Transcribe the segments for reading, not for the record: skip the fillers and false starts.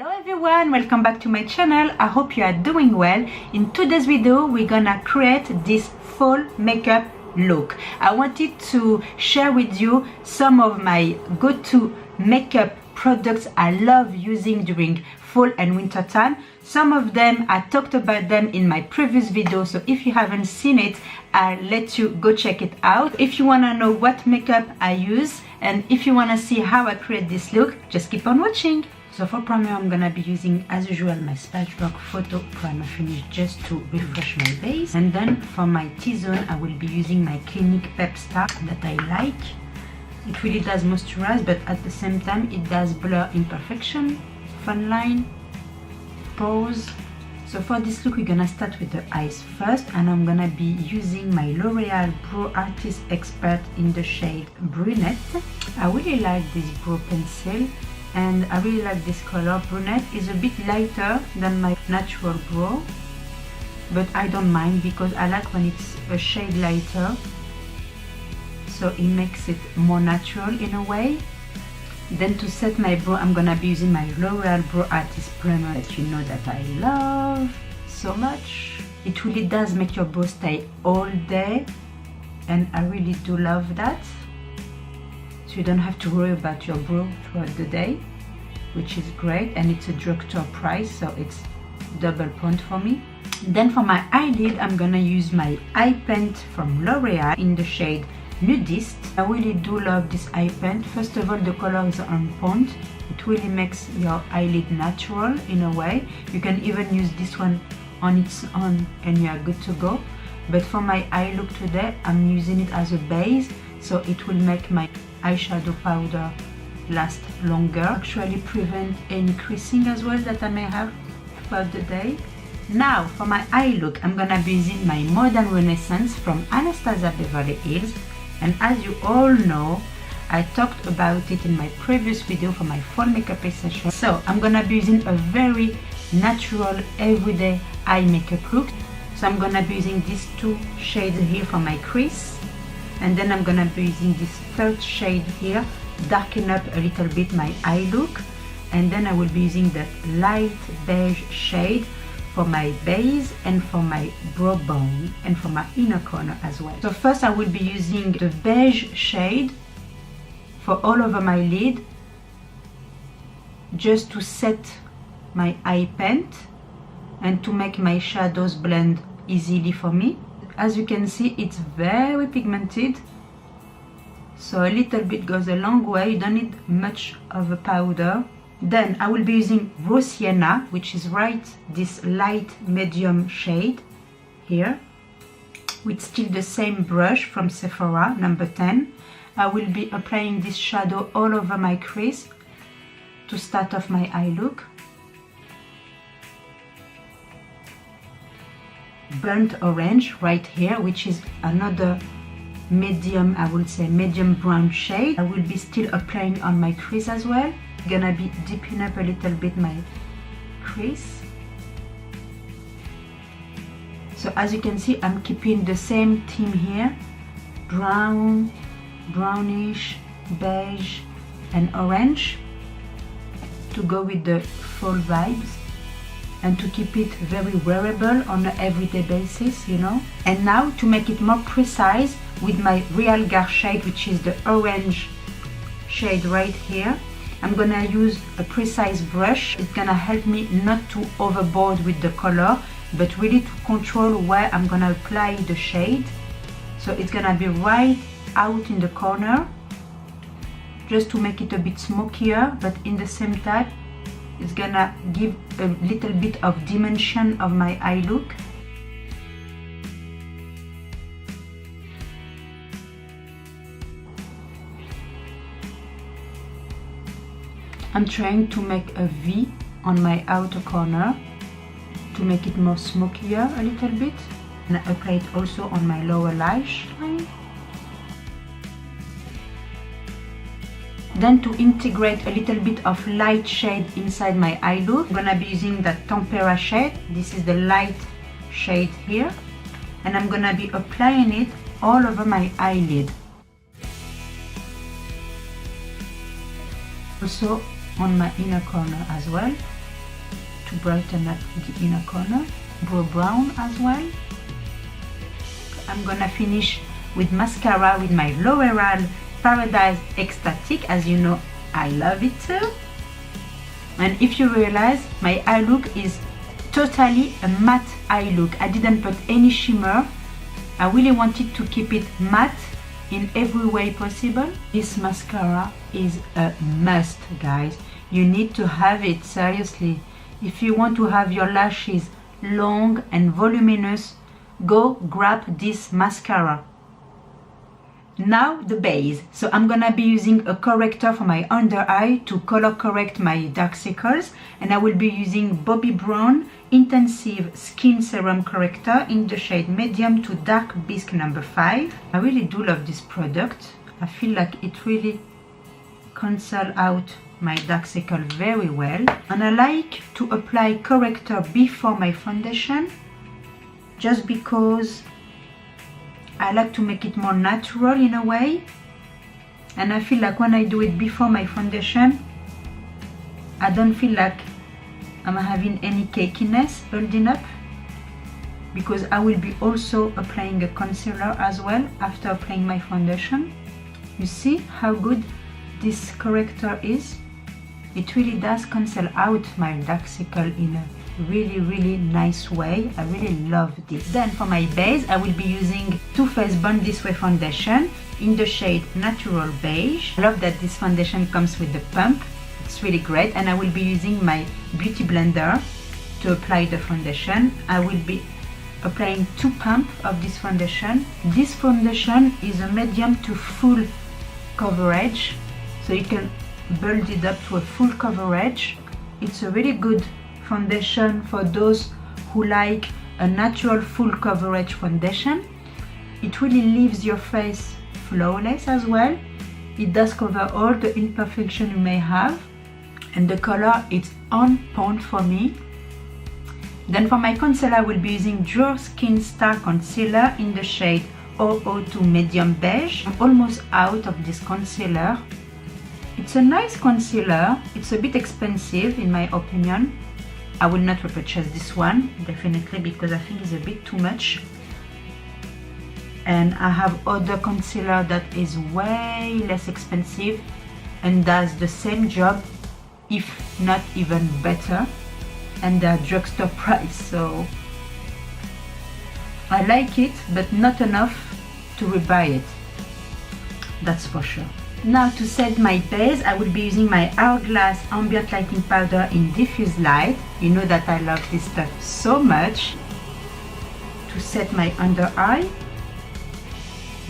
Hello everyone, welcome back to my channel. I hope you are doing well. In today's video we're gonna create this fall makeup look. I wanted to share with you some of my go-to makeup products I love using during fall and winter time. Some of them I talked about them in my previous video, so if you haven't seen it I'll let you go check it out. If you want to know what makeup I use and if you want to see how I create this look, just keep on watching. So for primer I'm gonna be using as usual my Smashbox Photo Primer Finish just to refresh my base, and then for my T-zone I will be using my Clinique Pep-start that I like. It really does moisturize, but at the same time it does blur imperfection, fine line, pores. So for this look we're gonna start with the eyes first, and I'm gonna be using my L'Oreal Pro Artist Xpert in the shade Brunette. I really like this brow pencil and I really like this color. Brunette is a bit lighter than my natural brow, but I don't mind because I like when it's a shade lighter, so it makes it more natural in a way. Then to set my brow I'm gonna be using my L'Oreal Pro Artist Plumper that you know that I love so much. It really does make your brow stay all day and I really do love that. So you don't have to worry about your brow throughout the day, which is great, and it's a drugstore price, so it's double point for me. Then for my eyelid I'm gonna use my eye paint from L'Oreal in the shade Nudist. I really do love this eye paint. First of all, the color is on point. It really makes your eyelid natural in a way. You can even use this one on its own and you are good to go. But for my eye look today I'm using it as a base, so it will make my eyeshadow powder last longer, actually prevent any creasing as well that I may have throughout the day. Now for my eye look I'm gonna be using my Modern Renaissance from Anastasia Beverly Hills, and as you all know I talked about it in my previous video for my fall makeup session. So I'm gonna be using a very natural everyday eye makeup look. So I'm gonna be using these two shades here for my crease, and then I'm gonna be using this third shade here, darken up a little bit my eye look, and then I will be using that light beige shade for my base and for my brow bone and for my inner corner as well. So first I will be using the beige shade for all over my lid just to set my eye paint and to make my shadows blend easily for me. As you can see it's very pigmented, so a little bit goes a long way. You don't need much of a powder. Then I will be using Raw Sienna, which is right this light medium shade here, with still the same brush from Sephora number 10. I will be applying this shadow all over my crease to start off my eye look. Burnt orange right here, which is another medium, I would say medium brown shade. I will be still applying on my crease as well. Gonna be deepening up a little bit my crease. So as you can see I'm keeping the same theme here, brown, brownish, beige and orange to go with the fall vibes and to keep it very wearable on an everyday basis, you know. And now to make it more precise with my Real Gar shade, which is the orange shade right here, I'm gonna use a precise brush. It's gonna help me not to overboard with the color, but really to control where I'm gonna apply the shade. So it's gonna be right out in the corner, just to make it a bit smokier, but in the same time it's gonna give a little bit of dimension of my eye look. I'm trying to make a V on my outer corner to make it more smokier a little bit, and I apply it also on my lower lash line. Then to integrate a little bit of light shade inside my eye look, I'm gonna be using that Tempera shade. This is the light shade here, and I'm gonna be applying it all over my eyelid. Also on my inner corner as well. to brighten up the inner corner. Brown as well. I'm gonna finish with mascara with my L'Oreal Paradise Extatic. As you know, I love it too. And if you realize, my eye look is totally a matte eye look. I didn't put any shimmer. I really wanted to keep it matte in every way possible. This mascara is a must, guys. You need to have it, seriously. If you want to have your lashes long and voluminous, go grab this mascara. Now the base. So I'm gonna be using a corrector for my under eye to color correct my dark circles, and I will be using Bobbi Brown Intensive Skin Serum Corrector in the shade medium to dark bisque number 5. I really do love this product. I feel like it really cancels out my dark circle very well, and I like to apply corrector before my foundation just because I like to make it more natural in a way, and I feel like when I do it before my foundation, I don't feel like I'm having any cakiness building up, because I will be also applying a concealer as well after applying my foundation. You see how good this corrector is? It really does cancel out my dark circle in a really nice way. I really love this. Then for my base, I will be using Too Faced Born This Way foundation in the shade Natural Beige. I love that this foundation comes with the pump. It's really great, and I will be using my beauty blender to apply the foundation. I will be applying 2 pumps of this foundation. This foundation is a medium to full coverage, so you can build it up to a full coverage. It's a really good foundation for those who like a natural full coverage foundation. It really leaves your face flawless as well. It does cover all the imperfection you may have, and the color is on point for me. Then for my concealer, I will be using Draw Skin Star Concealer in the shade 002 Medium Beige. I'm almost out of this concealer. It's a nice concealer. It's a bit expensive in my opinion. I will not repurchase this one, definitely, because I think it's a bit too much. And I have other concealer that is way less expensive and does the same job, if not even better, and they're drugstore price. So I like it, but not enough to rebuy it, that's for sure. Now to set my base, I will be using my Hourglass Ambient Lighting Powder in Diffuse Light. You know that I love this stuff so much. To set my under eye,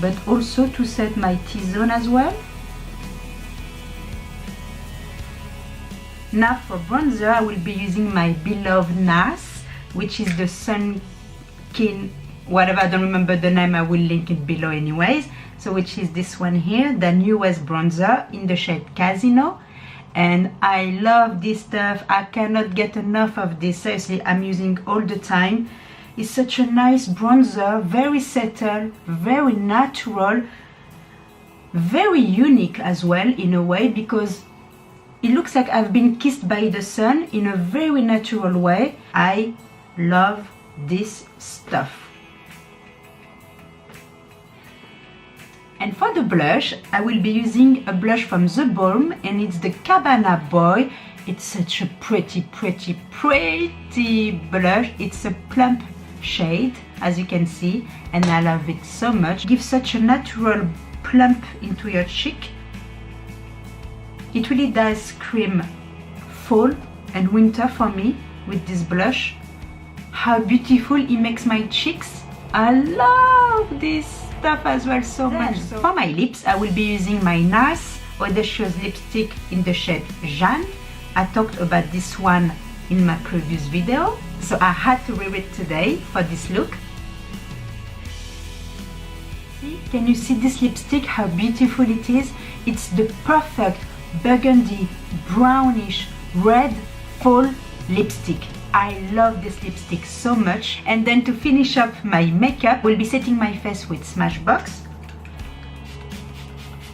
but also to set my T-zone as well. Now for bronzer, I will be using my beloved NARS, which is the Sunkin, whatever, I don't remember the name, I will link it below anyways. So which is this one here, the newest bronzer in the shade Casino. And I love this stuff. I cannot get enough of this. Seriously, I'm using all the time. It's such a nice bronzer, very subtle, very natural, very unique as well in a way, because it looks like I've been kissed by the sun in a very natural way. I love this stuff. And for the blush, I will be using a blush from The Balm, and it's the Cabana Boy. It's such a pretty blush. It's a plump shade, as you can see, and I love it so much. It gives such a natural plump into your cheek. It really does scream fall and winter for me with this blush. How beautiful it makes my cheeks. I love this stuff as well so much. For my lips, I will be using my NARS Audacious lipstick in the shade Jeanne. I talked about this one in my previous video, so I had to wear it today for this look. Can you see this lipstick, how beautiful it is? It's the perfect burgundy, brownish, red fall lipstick. I love this lipstick so much. And then to finish up my makeup, we'll be setting my face with Smashbox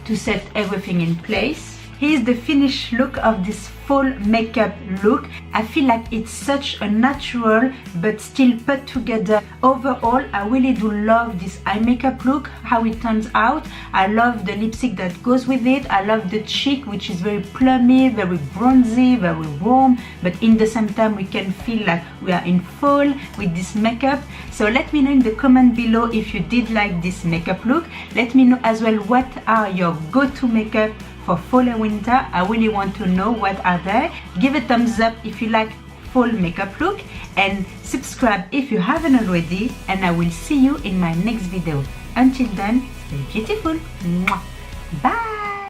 to set everything in place. here's the finished look of this fall makeup look. I feel like it's such a natural but still put together. Overall, I really do love this eye makeup look, how it turns out. I love the lipstick that goes with it. I love the cheek, which is very plummy, very bronzy, very warm, but in the same time we can feel like we are in fall with this makeup. So let me know in the comment below if you did like this makeup look. Let me know as well what are your go-to makeup for fall and winter. I really want to know what are there. Give a thumbs up if you like fall makeup look, and subscribe if you haven't already, and I will see you in my next video. Until then, stay beautiful. Mwah. Bye.